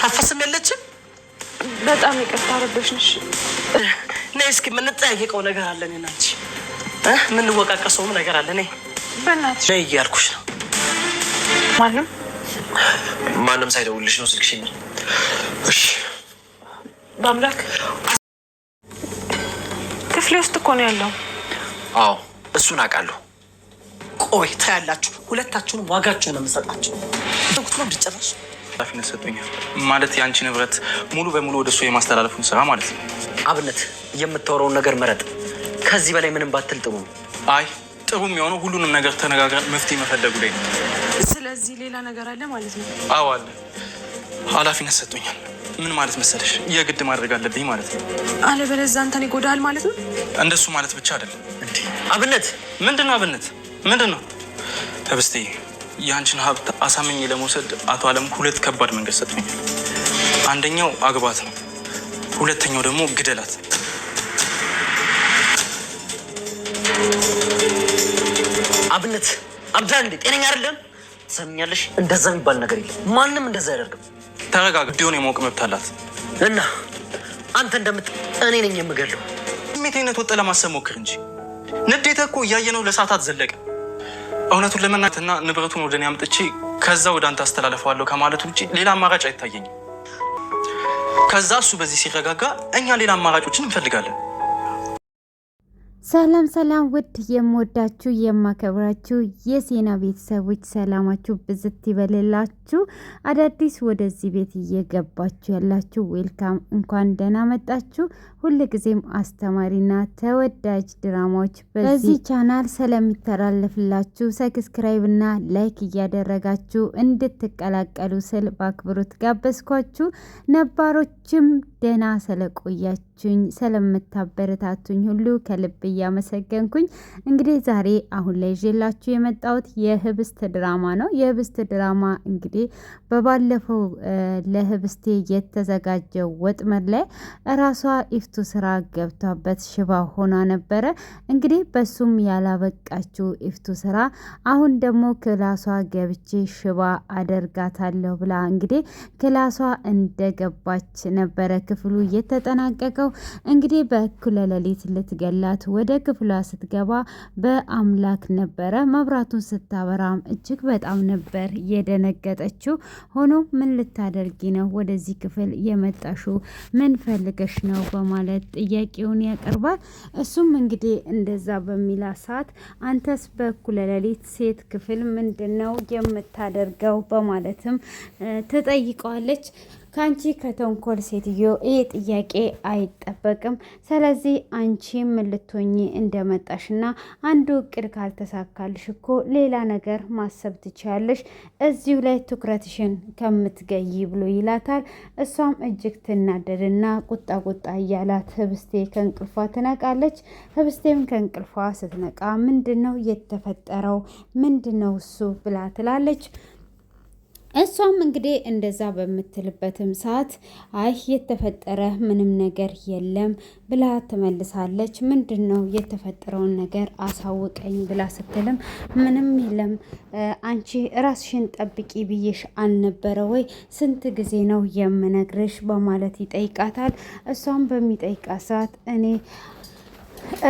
ታፈስም የለችም። በጣም ይቅርታ አረበሽንሽ። ነይ እስኪ የምንጠያየቀው ነገር አለ። እኔና አንቺ የምንወቃቀሰውም ነገር አለ። ነይ በእናትሽ ነይ እያልኩሽ ነው። ማንም ሳይደውልሽ ነው ስልክሽ? እሺ በአምላክ ክፍሌ ውስጥ እኮ ነው ያለው። አዎ እሱን አውቃለሁ። ቆይ ታያላችሁ፣ ሁለታችሁንም ዋጋችሁን ነው የምሰጣችሁ። ዶክተር እንድጨረሽ ኃላፊነት ሰጥቶኛል ማለት የአንቺ ንብረት ሙሉ በሙሉ ወደ እሱ የማስተላለፉን ስራ ማለት ነው። አብነት የምታወራውን ነገር መረጥ። ከዚህ በላይ ምንም ባትል ጥሩ ነው። አይ ጥሩ የሚሆነው ሁሉንም ነገር ተነጋግረን መፍትሄ መፈለጉ ላይ ነው። ስለዚህ ሌላ ነገር አለ ማለት ነው? አዎ አለ። ኃላፊነት ሰጥቶኛል። ምን ማለት መሰለሽ፣ የግድ ማድረግ አለብኝ ማለት ነው። አለበለዚያ አንተን ይጎዳል ማለት ነው። እንደሱ ማለት ብቻ አይደለም። እንዴ አብነት ምንድን ነው? አብነት ምንድን ነው? ህብስቴ የአንቺን ሀብት አሳምኜ ለመውሰድ አቶ አለም ሁለት ከባድ መንገድ ሰጥቶኛል። አንደኛው አግባት ነው፣ ሁለተኛው ደግሞ ግደላት። አብነት አብዳ እንዴ ጤነኛ አይደለም። ትሰምኛለሽ? እንደዛ የሚባል ነገር የለም። ማንም እንደዛ አያደርግም። ተረጋጋ። ዲሆን የማወቅ መብት አላት እና አንተ እኔ ነኝ የምገለው። ስሜቴነት ወጥ ለማሰብ ሞክር እንጂ ንዴተ እኮ እያየነው ለሰዓታት ዘለቀ። እውነቱን ለመናገርና ንብረቱን ወደ እኔ አምጥቼ ከዛ ወደ አንተ አስተላልፈዋለሁ ከማለት ውጭ ሌላ አማራጭ አይታየኝም። ከዛ እሱ በዚህ ሲረጋጋ እኛ ሌላ አማራጮችን እንፈልጋለን። ሰላም ሰላም፣ ውድ የምወዳችሁ የማከብራችሁ የሴና ቤተሰቦች ሰላማችሁ ብዝት ይበልላችሁ። አዳዲስ ወደዚህ ቤት እየገባችሁ ያላችሁ ዌልካም፣ እንኳን ደህና መጣችሁ። ሁልጊዜም አስተማሪና ተወዳጅ ድራማዎች በዚህ ቻናል ስለሚተላለፍላችሁ ሰብስክራይብ እና ላይክ እያደረጋችሁ እንድትቀላቀሉ ስል በአክብሮት ጋበዝኳችሁ። ነባሮችም ደህና ስለቆያችሁኝ ስለምታበረታቱኝ ሁሉ ከልብ እያመሰገንኩኝ እንግዲህ ዛሬ አሁን ላይ ይዤላችሁ የመጣሁት የህብስት ድራማ ነው። የህብስት ድራማ እንግዲህ በባለፈው ለህብስቴ የተዘጋጀው ወጥመድ ላይ ራሷ ኢፍቱ ስራ ገብቷበት ሽባ ሆና ነበረ። እንግዲህ በሱም ያላበቃችው ኢፍቱ ስራ አሁን ደግሞ ክላሷ ገብቼ ሽባ አደርጋታለሁ ብላ እንግዲህ ክላሷ እንደገባች ነበረ ክፍሉ የተጠናቀቀው። እንግዲህ በእኩለ ሌሊት ልትገላት ወደ ክፍሏ ስትገባ በአምላክ ነበረ። መብራቱን ስታበራም እጅግ በጣም ነበር የደነገጠችው። ሆኖ ምን ልታደርጊ ነው ወደዚህ ክፍል የመጣሽው? ምን ፈልገሽ ነው? በማለት ጥያቄውን ያቀርባል። እሱም እንግዲህ እንደዛ በሚላ ሰዓት አንተስ በእኩለ ሌሊት ሴት ክፍል ምንድን ነው የምታደርገው? በማለትም ትጠይቀዋለች። ከአንቺ ከተንኮል ሴትዮ ይሄ ጥያቄ አይጠበቅም። ስለዚህ አንቺ ምን ልትሆኚ እንደመጣሽና አንዱ እቅድ ካልተሳካልሽ እኮ ሌላ ነገር ማሰብ ትችያለሽ፣ እዚሁ ላይ ትኩረትሽን ከምትገይ ብሎ ይላታል። እሷም እጅግ ትናደድና ቁጣ እያላት ህብስቴ ከእንቅልፏ ትነቃለች። ህብስቴም ከእንቅልፏ ስትነቃ ምንድን ነው የተፈጠረው? ምንድን ነው እሱ ብላ ትላለች። እሷም እንግዲህ እንደዛ በምትልበትም ሰዓት አይ የተፈጠረ ምንም ነገር የለም ብላ ትመልሳለች። ምንድን ነው የተፈጠረውን ነገር አሳውቀኝ ብላ ስትልም ምንም የለም፣ አንቺ ራስሽን ጠብቂ ብዬሽ አልነበረ ወይ? ስንት ጊዜ ነው የምነግርሽ? በማለት ይጠይቃታል። እሷም በሚጠይቃት ሰዓት እኔ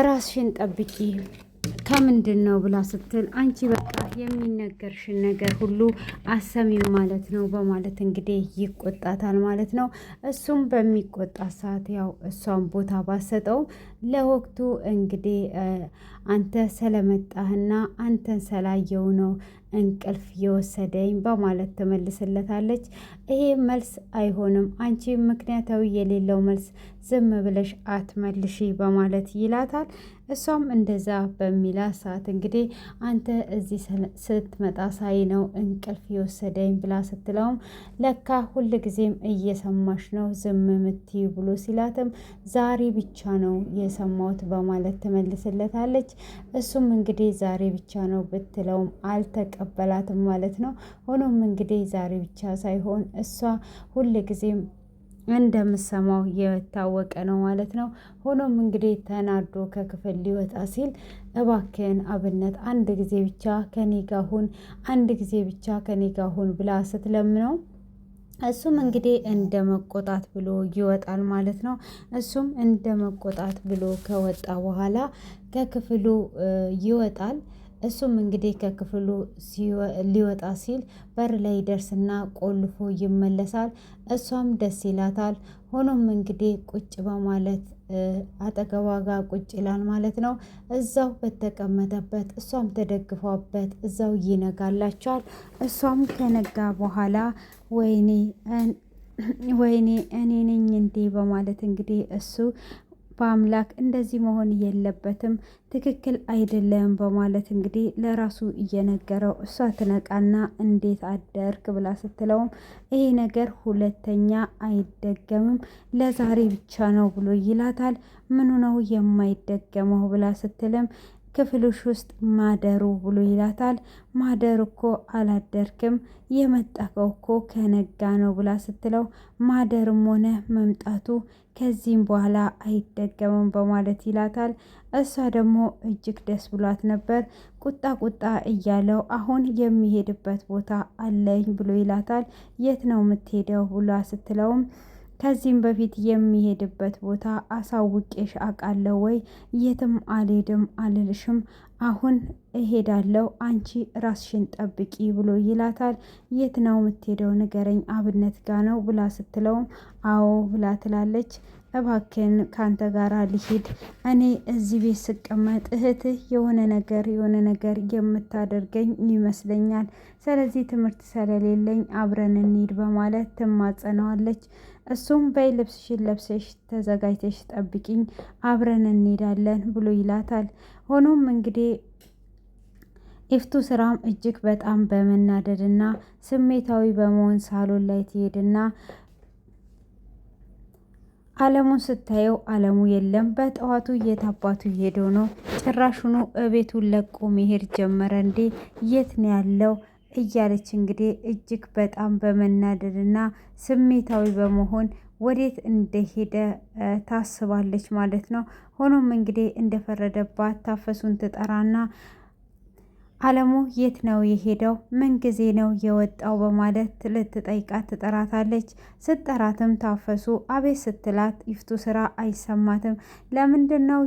ራስሽን ጠብቂ ከምንድን ነው ብላ ስትል አንቺ በቃ የሚነገርሽን ነገር ሁሉ አሰሚው ማለት ነው በማለት እንግዲህ ይቆጣታል ማለት ነው። እሱም በሚቆጣ ሰዓት ያው እሷን ቦታ ባሰጠው ለወቅቱ እንግዲህ አንተ ስለመጣህና አንተን ስላየው ነው እንቅልፍ የወሰደኝ በማለት ትመልስለታለች። ይሄ መልስ አይሆንም፣ አንቺ ምክንያታዊ የሌለው መልስ ዝም ብለሽ አትመልሺ በማለት ይላታል። እሷም እንደዛ በሚላ ሰዓት እንግዲህ አንተ እዚህ ስትመጣ ሳይ ነው እንቅልፍ የወሰደኝ ብላ ስትለውም ለካ ሁል ጊዜም እየሰማሽ ነው ዝም ምትይ ብሎ ሲላትም ዛሬ ብቻ ነው የሰማሁት በማለት ትመልስለታለች። እሱም እንግዲህ ዛሬ ብቻ ነው ብትለውም አልተቀበላትም ማለት ነው። ሆኖም እንግዲህ ዛሬ ብቻ ሳይሆን እሷ ሁል ጊዜም እንደምሰማው የታወቀ ነው ማለት ነው። ሆኖም እንግዲህ ተናዶ ከክፍል ሊወጣ ሲል እባክህን አብነት አንድ ጊዜ ብቻ ከኔ ጋር ሁን፣ አንድ ጊዜ ብቻ ከኔ ጋር ሁን ብላ ስትለምነው እሱም እንግዲህ እንደ መቆጣት ብሎ ይወጣል ማለት ነው። እሱም እንደ መቆጣት ብሎ ከወጣ በኋላ ከክፍሉ ይወጣል። እሱም እንግዲህ ከክፍሉ ሊወጣ ሲል በር ላይ ደርስና ቆልፎ ይመለሳል። እሷም ደስ ይላታል። ሆኖም እንግዲህ ቁጭ በማለት አጠገቧ ጋር ቁጭ ይላል ማለት ነው። እዛው በተቀመጠበት እሷም ተደግፏበት እዛው ይነጋላቸዋል። እሷም ከነጋ በኋላ ወይኔ እኔ ነኝ እንዴ በማለት እንግዲህ እሱ በአምላክ እንደዚህ መሆን የለበትም ትክክል አይደለም በማለት እንግዲህ ለራሱ እየነገረው እሷ ትነቃና እንዴት አደርክ ብላ ስትለውም ይሄ ነገር ሁለተኛ አይደገምም ለዛሬ ብቻ ነው ብሎ ይላታል። ምኑ ነው የማይደገመው ብላ ስትልም ክፍልሽ ውስጥ ማደሩ ብሎ ይላታል። ማደር እኮ አላደርክም የመጣከው እኮ ከነጋ ነው ብላ ስትለው ማደርም ሆነ መምጣቱ ከዚህም በኋላ አይደገምም በማለት ይላታል። እሷ ደግሞ እጅግ ደስ ብሏት ነበር። ቁጣ እያለው አሁን የሚሄድበት ቦታ አለኝ ብሎ ይላታል። የት ነው የምትሄደው ብላ ስትለውም ከዚህም በፊት የሚሄድበት ቦታ አሳውቄሽ አውቃለሁ ወይ? የትም አልሄድም አልልሽም። አሁን እሄዳለሁ አንቺ ራስሽን ጠብቂ ብሎ ይላታል። የት ነው የምትሄደው ንገረኝ፣ አብነት ጋ ነው ብላ ስትለውም አዎ ብላ ትላለች። እባክን ካንተ ጋር ልሂድ፣ እኔ እዚህ ቤት ስቀመጥ እህትህ የሆነ ነገር የምታደርገኝ ይመስለኛል። ስለዚህ ትምህርት ስለሌለኝ አብረን እንሂድ በማለት ትማጸነዋለች። እሱም በይ ልብስሽን ለብሰሽ ተዘጋጅተሽ ጠብቂኝ አብረን እንሄዳለን ብሎ ይላታል። ሆኖም እንግዲህ ኢፍቱ ስራም እጅግ በጣም በመናደድና ስሜታዊ በመሆን ሳሎን ላይ ትሄድና አለሙን ስታየው አለሙ የለም። በጠዋቱ የታባቱ ሄደው ነው? ጭራሹኑ እቤቱን ለቆ መሄድ ጀመረ እንዴ? የት ነው ያለው እያለች እንግዲህ እጅግ በጣም በመናደድና ስሜታዊ በመሆን ወዴት እንደሄደ ታስባለች ማለት ነው። ሆኖም እንግዲህ እንደፈረደባት ታፈሱን ትጠራና አለሙ የት ነው የሄደው? ምን ጊዜ ነው የወጣው? በማለት ልትጠይቃት ትጠራታለች። ስትጠራትም ታፈሱ አቤት ስትላት ኢፍቱ ስራ አይሰማትም። ለምንድን ነው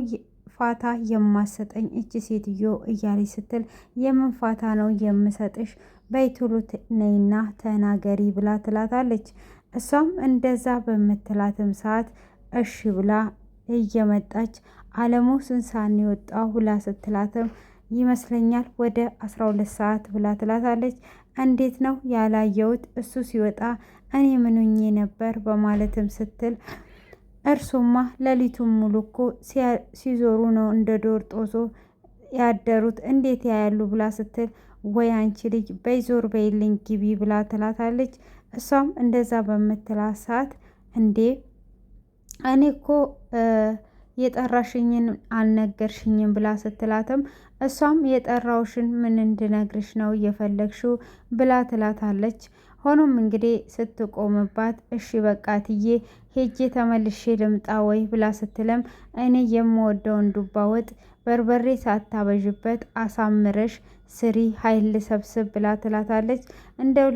ፋታ የማሰጠኝ እቺ ሴትዮ እያለች ስትል የምን ፋታ ነው የምሰጥሽ? በይቱሉ ነይና ተናገሪ ብላ ትላታለች። እሷም እንደዛ በምትላትም ሰዓት እሺ ብላ እየመጣች አለሙ ስንት ሰዓት ነው የወጣው ብላ ስትላትም ይመስለኛል ወደ 12 ሰዓት ብላ ትላታለች። እንዴት ነው ያላየሁት? እሱ ሲወጣ እኔ ምንኜ ነበር በማለትም ስትል እርሱማ ሌሊቱን ሙሉ እኮ ሲዞሩ ነው እንደ ዶር ጦዞ ያደሩት እንዴት ያያሉ ብላ ስትል ወይ አንቺ ልጅ በይ ዞር በይልኝ ግቢ ብላ ትላታለች። እሷም እንደዛ በምትላት ሰዓት እንዴ እኔ እኮ የጠራሽኝን አልነገርሽኝም ብላ ስትላትም እሷም የጠራውሽን ምን እንድነግርሽ ነው እየፈለግሽው ብላ ትላታለች። ሆኖም እንግዲህ ስትቆምባት እሺ በቃ ትዬ ሄጄ ተመልሼ ልምጣ ወይ ብላ ስትልም እኔ የምወደውን ዱባ ወጥ በርበሬ ሳታበዥበት አሳምረሽ ስሪ ኃይል ሰብስብ ብላ ትላታለች። እንደው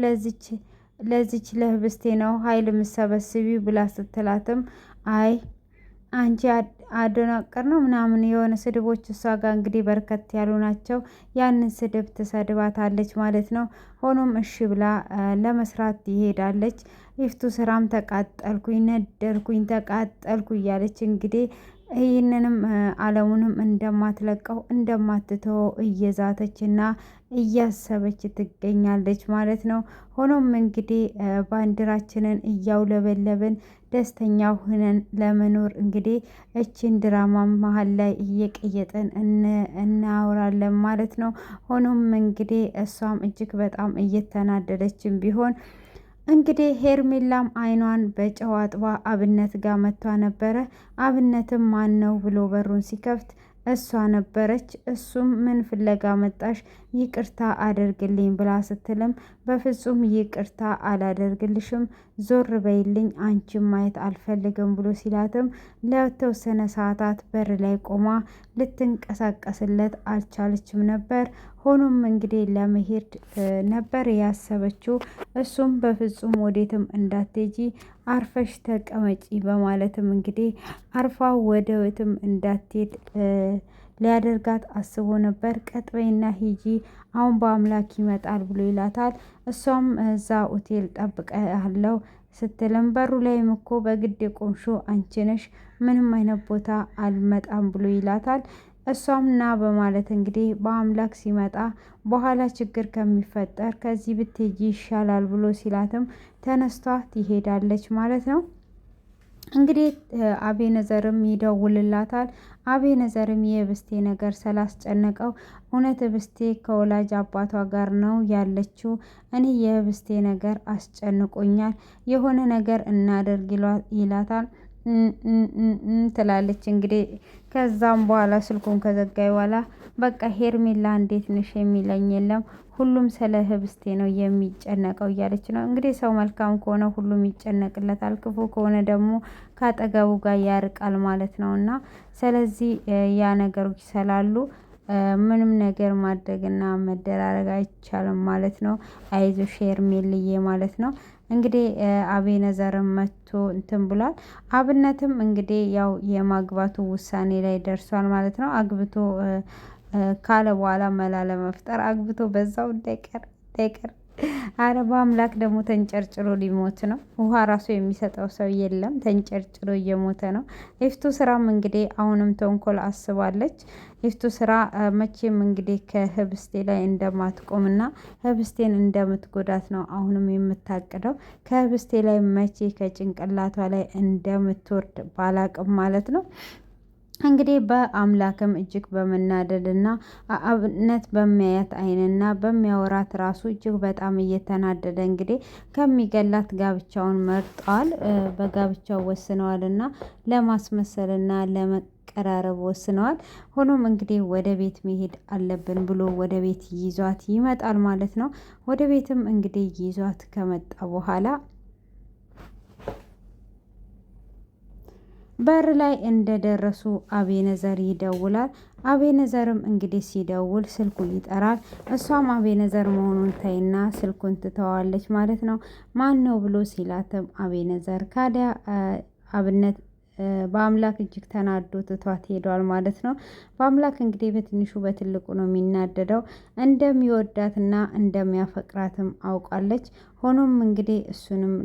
ለዚች ለህብስቴ ነው ኃይል ምሰበስቢ ብላ ስትላትም አይ አንቺ አደናቀር ነው ምናምን የሆነ ስድቦች እሷ ጋር እንግዲህ በርከት ያሉ ናቸው። ያንን ስድብ ትሰድባታለች ማለት ነው። ሆኖም እሺ ብላ ለመስራት ትሄዳለች። ኢፍቱ ስራም ተቃጠልኩኝ፣ ነደርኩኝ፣ ተቃጠልኩ እያለች እንግዲህ ይህንንም አለሙንም እንደማትለቀው እንደማትተወው እየዛተችና እያሰበች ትገኛለች ማለት ነው። ሆኖም እንግዲህ ባንዲራችንን እያውለበለብን ደስተኛ ሆነን ለመኖር እንግዲህ እችን ድራማ መሀል ላይ እየቀየጠን እናወራለን ማለት ነው። ሆኖም እንግዲህ እሷም እጅግ በጣም እየተናደደችን ቢሆን እንግዲህ ሄርሜላም አይኗን በጨው አጥባ አብነት ጋር መጥቷ ነበረ። አብነትም ማን ነው ብሎ በሩን ሲከፍት እሷ ነበረች። እሱም ምን ፍለጋ መጣሽ? ይቅርታ አደርግልኝ ብላ ስትልም በፍጹም ይቅርታ አላደርግልሽም፣ ዞር በይልኝ፣ አንቺም ማየት አልፈልግም ብሎ ሲላትም ለተወሰነ ሰዓታት በር ላይ ቆማ ልትንቀሳቀስለት አልቻለችም ነበር። ሆኖም እንግዲህ ለመሄድ ነበር ያሰበችው። እሱም በፍጹም ወዴትም እንዳትሄጂ አርፈሽ ተቀመጪ በማለትም እንግዲህ አርፋ ወደ ቤትም እንዳትሄድ ሊያደርጋት አስቦ ነበር። ቀጥበይና ሂጂ አሁን በአምላክ ይመጣል ብሎ ይላታል። እሷም እዛ ሆቴል ጠብቀሃለሁ ስትልም በሩ ላይም እኮ በግድ የቆምሹ አንቺ ነሽ፣ ምንም አይነት ቦታ አልመጣም ብሎ ይላታል። እሷም ና በማለት እንግዲህ በአምላክ ሲመጣ በኋላ ችግር ከሚፈጠር ከዚህ ብትሄጂ ይሻላል ብሎ ሲላትም ተነስቷ ትሄዳለች ማለት ነው። እንግዲህ አቤነዘርም ይደውልላታል። አቤነዘርም የህብስቴ ነገር ስላስጨነቀው እውነት ህብስቴ ከወላጅ አባቷ ጋር ነው ያለችው፣ እኔ የህብስቴ ነገር አስጨንቆኛል፣ የሆነ ነገር እናደርግ ይላታል። ትላለች እንግዲህ ከዛም በኋላ ስልኩን ከዘጋይ በኋላ በቃ ሄርሜላ እንዴት ነሽ የሚለኝ የለም፣ ሁሉም ስለ ህብስቴ ነው የሚጨነቀው እያለች ነው እንግዲህ። ሰው መልካም ከሆነ ሁሉም ይጨነቅለታል፣ ክፉ ከሆነ ደግሞ ከአጠገቡ ጋር ያርቃል ማለት ነው። እና ስለዚህ ያ ነገሮች ስላሉ ምንም ነገር ማድረግና መደራረግ አይቻልም ማለት ነው። አይዞሽ ሄርሜልዬ ማለት ነው። እንግዲህ አቤነዘርም መጥቶ እንትን ብሏል። አብነትም እንግዲህ ያው የማግባቱ ውሳኔ ላይ ደርሷል ማለት ነው። አግብቶ ካለ በኋላ መላ ለመፍጠር አግብቶ በዛው እንዳይቀር አረ በአምላክ ደግሞ ተንጨርጭሮ ሊሞት ነው። ውሃ ራሱ የሚሰጠው ሰው የለም። ተንጨርጭሮ እየሞተ ነው። ኤፍቱ ስራም እንግዲህ አሁንም ተንኮል አስባለች። ኤፍቱ ስራ መቼም እንግዲህ ከህብስቴ ላይ እንደማትቆምና ህብስቴን እንደምትጎዳት ነው አሁንም የምታቅደው። ከህብስቴ ላይ መቼ ከጭንቅላቷ ላይ እንደምትወርድ ባላቅም ማለት ነው። እንግዲህ በአምላክም እጅግ በመናደድና አብነት በሚያያት አይንና በሚያወራት ራሱ እጅግ በጣም እየተናደደ እንግዲህ ከሚገላት ጋብቻውን መርጠዋል። በጋብቻው ወስነዋልና ለማስመሰልና ለመቀራረብ ወስነዋል። ሆኖም እንግዲህ ወደ ቤት መሄድ አለብን ብሎ ወደ ቤት ይዟት ይመጣል ማለት ነው። ወደ ቤትም እንግዲህ ይዟት ከመጣ በኋላ በር ላይ እንደደረሱ አቤነዘር ይደውላል። አቤነዘርም እንግዲህ ሲደውል ስልኩ ይጠራል። እሷም አቤነዘር መሆኑን ታይና ስልኩን ትተዋለች ማለት ነው። ማን ነው ብሎ ሲላትም አቤነዘር ካዲያ አብነት በአምላክ እጅግ ተናዶ ትቷት ሄዷል ማለት ነው። በአምላክ እንግዲህ በትንሹ በትልቁ ነው የሚናደደው። እንደሚወዳትና እንደሚያፈቅራትም አውቃለች። ሆኖም እንግዲህ እሱንም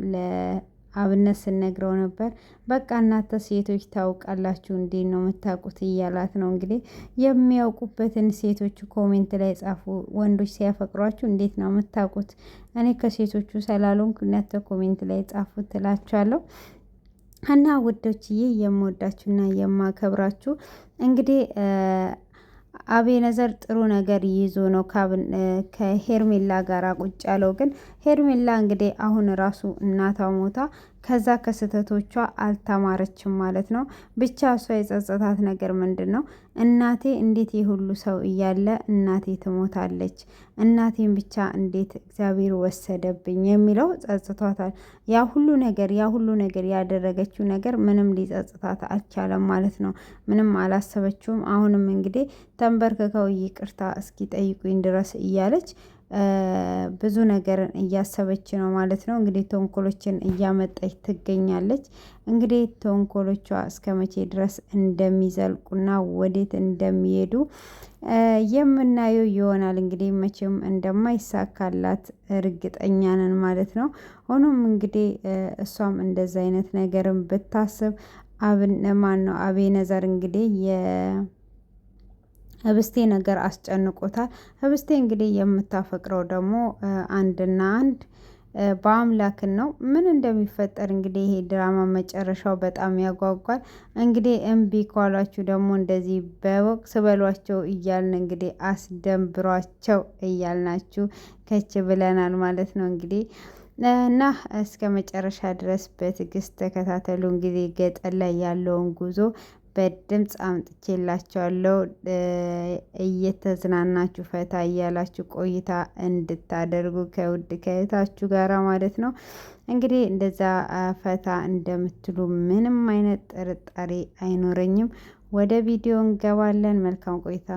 አብነት ስነግረው ነበር። በቃ እናንተ ሴቶች ታውቃላችሁ እንዴት ነው የምታውቁት እያላት ነው እንግዲህ። የሚያውቁበትን ሴቶቹ ኮሜንት ላይ ጻፉ። ወንዶች ሲያፈቅሯችሁ እንዴት ነው የምታውቁት? እኔ ከሴቶቹ ስላልሆንኩ እናንተ ኮሜንት ላይ ጻፉት ትላችኋለሁ። እና ውዶችዬ የምወዳችሁና የማከብራችሁ እንግዲህ አቤነዘር ጥሩ ነገር ይዞ ነው ከሄርሜላ ጋር ቁጭ ያለው። ግን ሄርሜላ እንግዲህ አሁን ራሱ እናቷ ሞታ ከዛ ከስህተቶቿ አልተማረችም ማለት ነው። ብቻ እሷ የጸጸታት ነገር ምንድን ነው? እናቴ እንዴት የሁሉ ሰው እያለ እናቴ ትሞታለች፣ እናቴን ብቻ እንዴት እግዚአብሔር ወሰደብኝ የሚለው ጸጽቷታል። ያ ሁሉ ነገር ያደረገችው ነገር ምንም ሊጸጽታት አልቻለም ማለት ነው። ምንም አላሰበችውም። አሁንም እንግዲህ ተንበርክከው ይቅርታ እስኪ ጠይቁኝ ድረስ እያለች ብዙ ነገርን እያሰበች ነው ማለት ነው። እንግዲህ ተንኮሎችን እያመጣች ትገኛለች። እንግዲህ ተንኮሎቿ እስከ መቼ ድረስ እንደሚዘልቁና ወዴት እንደሚሄዱ የምናየው ይሆናል። እንግዲህ መቼም እንደማይሳካላት እርግጠኛ ነን ማለት ነው። ሆኖም እንግዲህ እሷም እንደዛ አይነት ነገርን ብታስብ አቤነዘር እንግዲህ ህብስቴ ነገር አስጨንቆታል። ህብስቴ እንግዲህ የምታፈቅረው ደግሞ አንድና አንድ በአምላክን ነው። ምን እንደሚፈጠር እንግዲህ ይሄ ድራማ መጨረሻው በጣም ያጓጓል። እንግዲህ እምቢ ካሏችሁ ደግሞ እንደዚህ በወቅት በሏቸው እያልን እንግዲህ አስደንብሯቸው እያልናችሁ ከች ብለናል ማለት ነው እንግዲህ እና እስከ መጨረሻ ድረስ በትዕግስት ተከታተሉ። እንግዲህ ገጠር ላይ ያለውን ጉዞ በድምፅ አምጥቼላችኋለሁ። እየተዝናናችሁ ፈታ እያላችሁ ቆይታ እንድታደርጉ ከውድ ከእህታችሁ ጋራ ማለት ነው። እንግዲህ እንደዛ ፈታ እንደምትሉ ምንም አይነት ጥርጣሬ አይኖረኝም። ወደ ቪዲዮ እንገባለን። መልካም ቆይታ።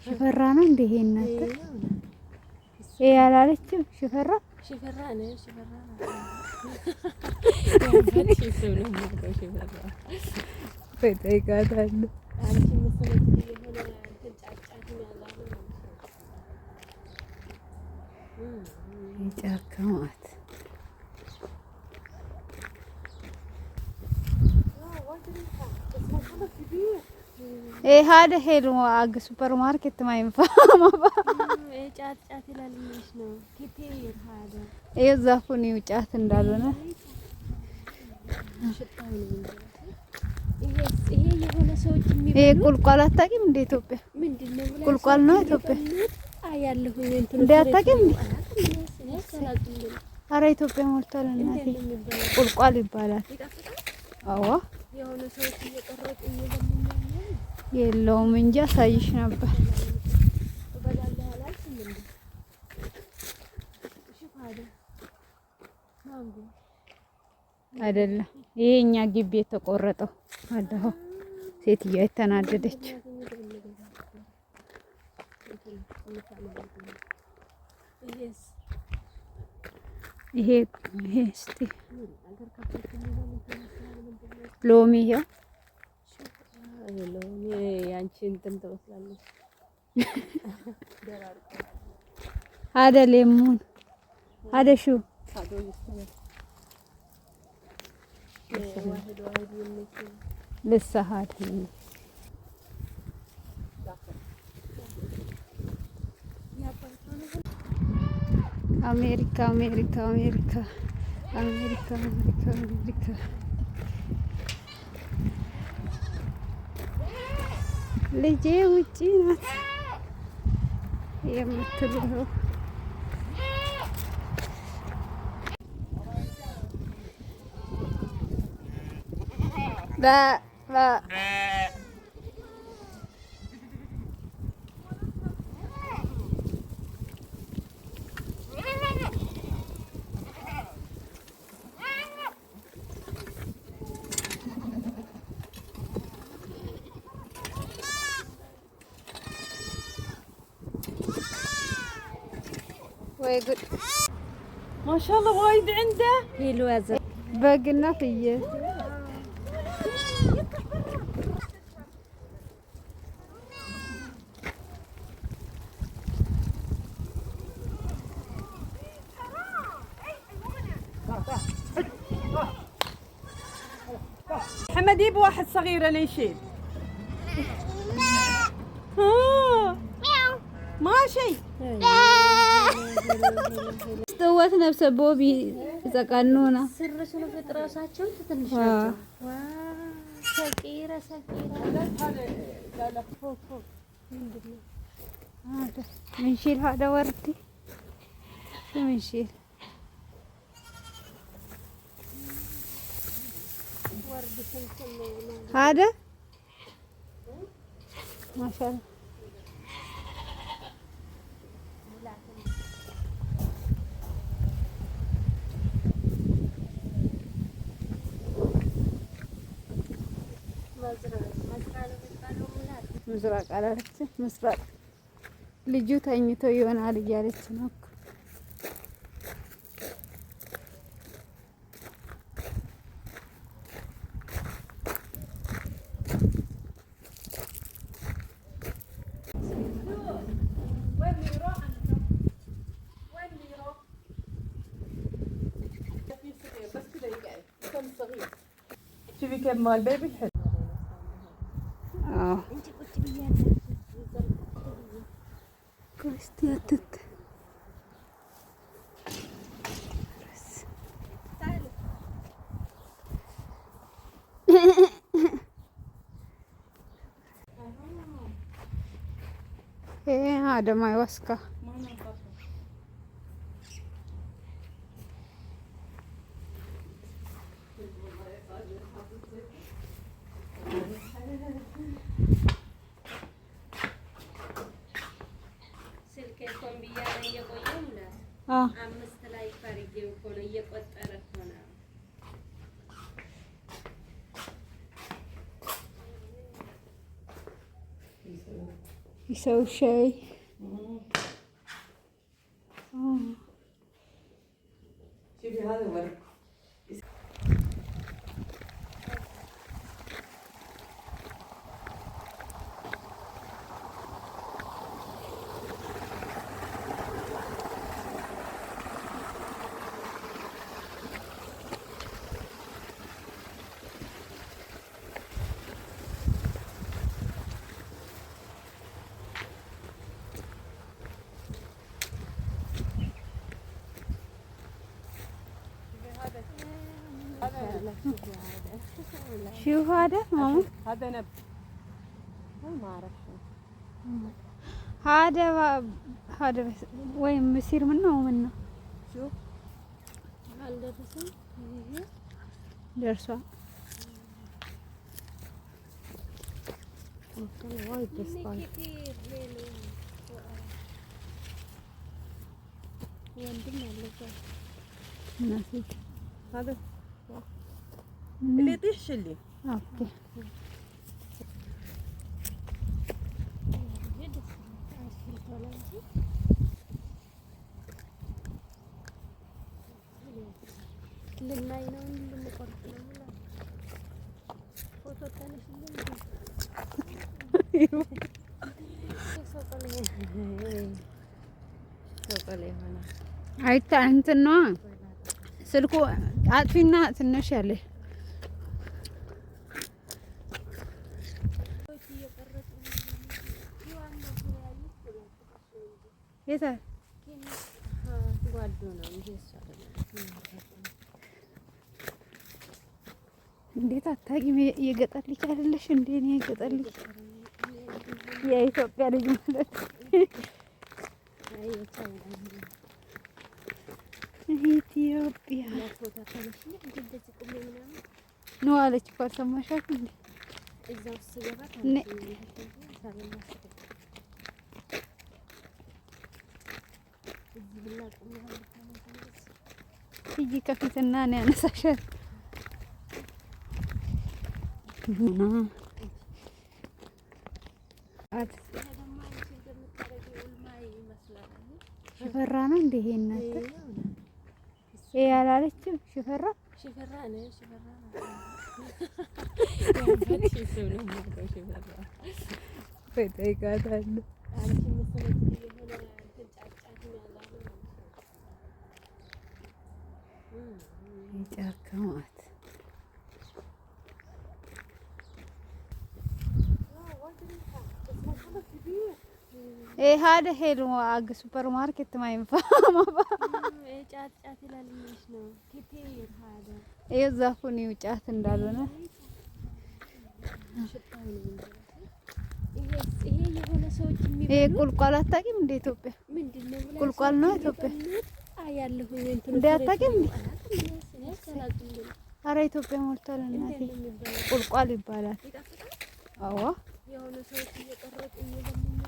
ሽፈራ ነው እንደ ይሄ እናት ይሄ ያላለችም ሽፈራ ነው ሽፈራ هذا حلو حق سوبر ماركت ما ينفع ጫት ይላል ነው كثير هذا ايه ዛፉን ጫት እንዳልሆነ ይሄ የሆነ ሰዎች የሚበሉ ይሄ ቁልቋል አታውቂም እንደ ኢትዮጵያ ምንድነው ቁልቋል ነው ኢትዮጵያ ያለሁ እንትን እንደ አታውቂም ኧረ ኢትዮጵያ ሞልቷል እናቴ ቁልቋል ይባላል አዎ የሆነ ሰዎች እየቀረጡ የለውም እንጂ አሳይሽ ነበር አይደለም ይሄ እኛ ግቢ የተቆረጠው አለሁ ሴትየዋ የተናደደች ይሄ እስቲ ሎሚ ይሄው ሎሚ ያንቺ እንትን ትመስላለች هذا ليمون هذا شو لسه هذا أمريكا أمريكا أمريكا أمريكا أمريكا أمريكا ልጄ ውጪ ናት የምትለው لا ويقول ما شاء الله وايد عنده حلو ازرق بقنا فيه محمد يجيب واحد صغير انا يشيل ماشي استوت نفس بوبي زقنونا سر شنو في راساቸው ትንሽ ሰቂራ لا فوق هذا منشيل هذا وردي شو منشيل هذا ما شاء الله ምስራቅ አላለች ምስራቅ ልጁ ተኝቶ ይሆናል እያለች ነው شوفي كيف مال بيبي الحلو. انت قلت بيانا كريستياتت هذا ما يوسكه ስልኬን ብያለሁ እየቆየሁ ነው። አምስት ላይ ፈርጌው እኮ ነው እየቆጠረ እኮ ነው። يسوي شيء شوفي هذا ورق. شو هذا ماما؟ هذا نب. ما اعرف هذا بس وين بيصير منه ومنه؟ شوف هل درسوا؟ درسوا وايد كثير وندم على نسيت هذا اللي يطيح شلي. اوكي للماي ነው እንደምቆርጥ ነው ማለት ፎቶ ተነሽልኝ አይታ እንትን ነው ስልኩ አጥፊና ትንሽ ያለ የታ ጓዶ ነው እንጂ እንዴት አታውቂም? የገጠር ልጅ አይደለሽ እንዴ? እኔ የገጠር ልጅ የኢትዮጵያ ልጅ ማለት ኢትዮጵያ ነው አለች እኮ አልሰማሻትም እንዴ? እዛው ስገባ ሂጂ ከፊትና እኔ አነሳሻለሁ። ሽፈራ ነው እንዴ? ይሄ እናት ይሄ ያላለችም ሽፈራ ሽፈራ ነው ሽፈራ ነው በጠይቃታለሁ። አንቺ መሰለኝ የሆነ ተጫጫት ያላለ ጫካማት هذا حلو አግ ሱፐር ማርኬት ما ينفع ጫት ጫት ይላልሽ ነው كتير هذا የዛፉን ጫት እንዳልሆነ ይሄ የሆነ ሰዎች ይሄ ቁልቋል አታውቂም እንደ ኢትዮጵያ ምንድነው ቁልቋል ነው ኢትዮጵያ አያለሁ እንትን እንደ አታውቂም እንዴ? ኧረ ኢትዮጵያ ሞልቷል እናቴ ቁልቋል ይባላል። አዎ የሆነ ሰዎች እየቀረጡ እየለምኛል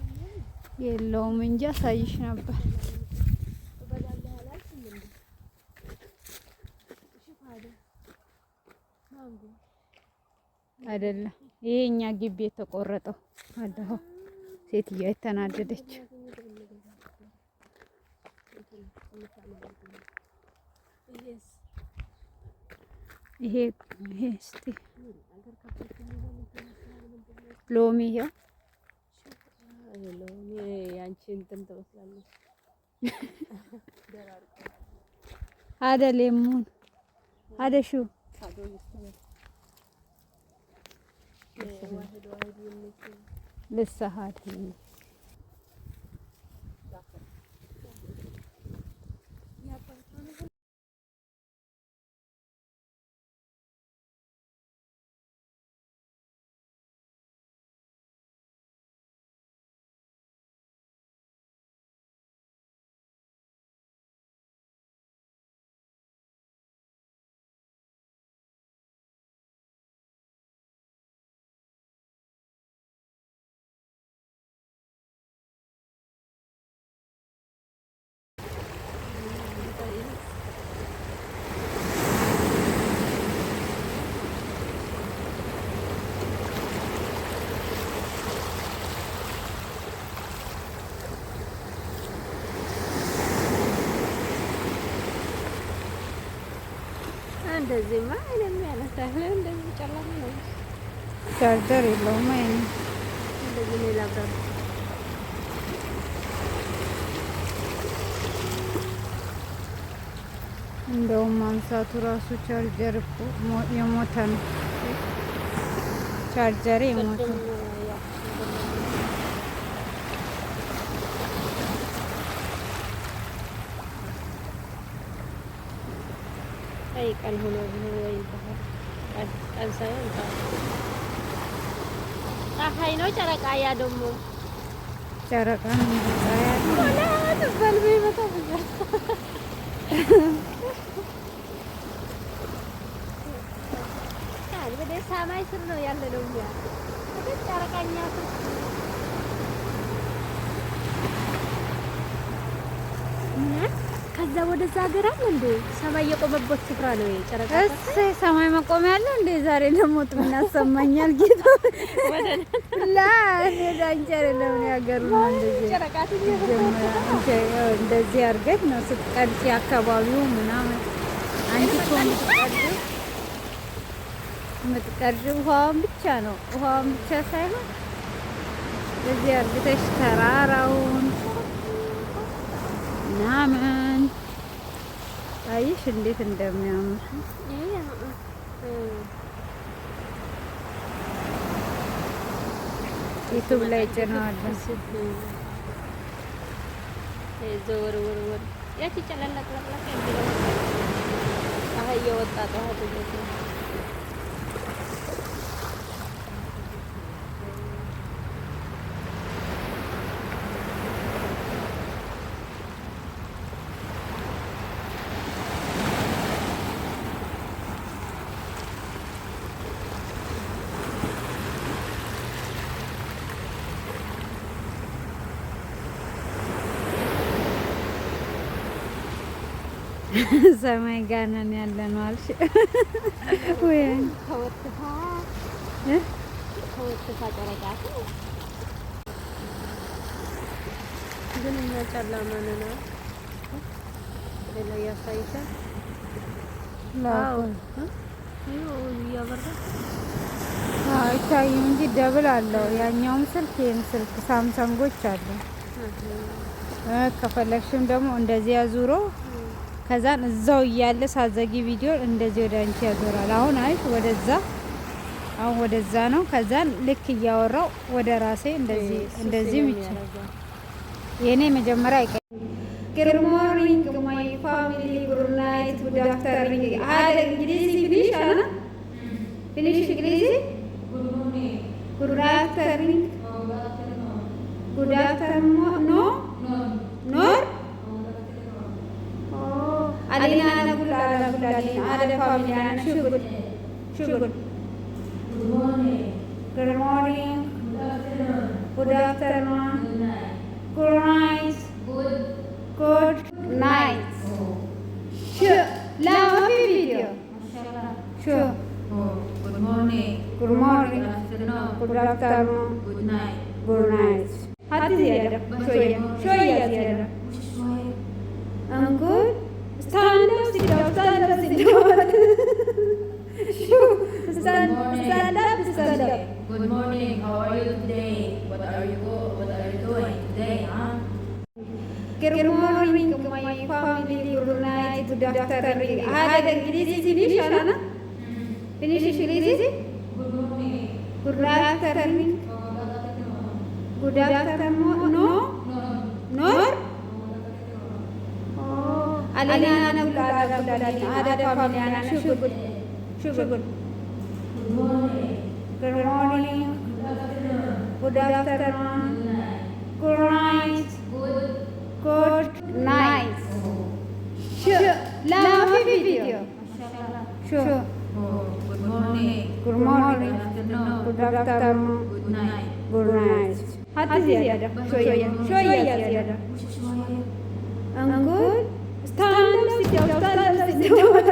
የለውም እንጂ አሳይሽ ነበር። አይደለም ይሄ እኛ ግቢ የተቆረጠው አለሁ። ሴትዮዋ የተናደደች ይሄ እስቲ ሎሚ ይሄ ሎሚ ያንቺ እንትን ትመስላለች هذا ليمون هذا شو لسه هادي እንደዚህማ አይደለም ያነሳህ እንደዚህ ጨለማ ነው። ቻርጀር የለውም አይኔ እንደዚህ ነው ላብራ እንደውም ማንሳቱ ራሱ ቻርጀር እኮ የሞተ ነው። ቻርጀር የሞተ አይ ቀን ሆኖ ወይ ቀን ሳይሆን ፀሐይ ነው ጨረቃ ያ ደግሞ ጨረቃ ነው ወላ በልቤ በጣም ወደ ሰማይ ስር ነው ያለነው ያ ጨረቃኛ ከዛ ወደዛ ሀገር አለ እንዴ ሰማይ የቆመበት ስፍራ ነው የጨረቃ እሰይ ሰማይ መቆሚያ አለ እንዴ ዛሬ ለሞት ምን ያሰማኛል ጌታ ላ ለዳንቻ አይደለም ያገሩ ነው እንደዚህ ጨረቃት እንደዚህ አድርገሽ ነው ስትቀርጪ አካባቢው ምናምን አንቺ የምትቀርጪው ውሃውን ብቻ ነው ውሃውን ብቻ ሳይሆን እንደዚህ አድርገሽ ተራራውን ምናምን አይሽ እንዴት እንደሚያምር ዩቱብ ላይ ጭነዋለን። ዘወር ወር ያቺ ጨለለቅለቅለቅ የሚለው ፀሐይ የወጣ ጠዋት ነው። ሰማይ ጋር ነን ያለነው አልሽ ወይ ተወጥታ ጨረቃ ግን እኛ ጨለማ ነን ሌላ ያሳይሻል ላው እያበራ አይታይም እንጂ ደብል አለው ያኛውም ስልክ ይሄም ስልክ ሳምሰንጎች አሉ ከፈለግሽም ደግሞ እንደዚህ ያዙሮ ከዛን እዛው እያለ ሳዘጊ ቪዲዮ እንደዚህ ወደ አንቺ ያዞራል። አሁን አይሽ ወደዛ ነው። ከዛን ልክ እያወራው ወደ ራሴ እንደዚህ ይችላል። የኔ መጀመሪያ Good morning my family, good night, good afternoon. English finish Anna? Finish English? Good morning. Good afternoon. Good afternoon. No? No? Alina ana gula ada family ana sugar. Good morning. Good morning. Good afternoon. Good night. Good night. Sure. Now happy video. Sure. Good morning. Good morning. Good afternoon. Good afternoon. Good night. Good night. Hati ziyada. Shoya ziyada. Uncle. Stand up, sit down, stand up, sit down. Stand up, stand up. Good morning. How are you today? What are you doing today, huh? Good morning, my family. Good night, good afternoon. Ada English finish, Anna? Finish English? Good morning. Good afternoon. Good afternoon. No. Nur. Oh. Alina na bulali. Ada family ana sugar. Sugar. Good morning. Good morning. Good afternoon. Good night. Good night. Sure. Love video. Sure. Good morning. Good morning. Good afternoon. Good night. Good night. Hati ziyada. Shoya ziyada. Angul. Stand up, sit down, stand up, sit down.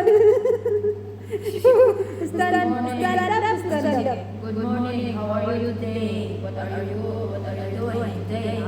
Stand up, stand up. Good morning. How are you today? What are you doing today?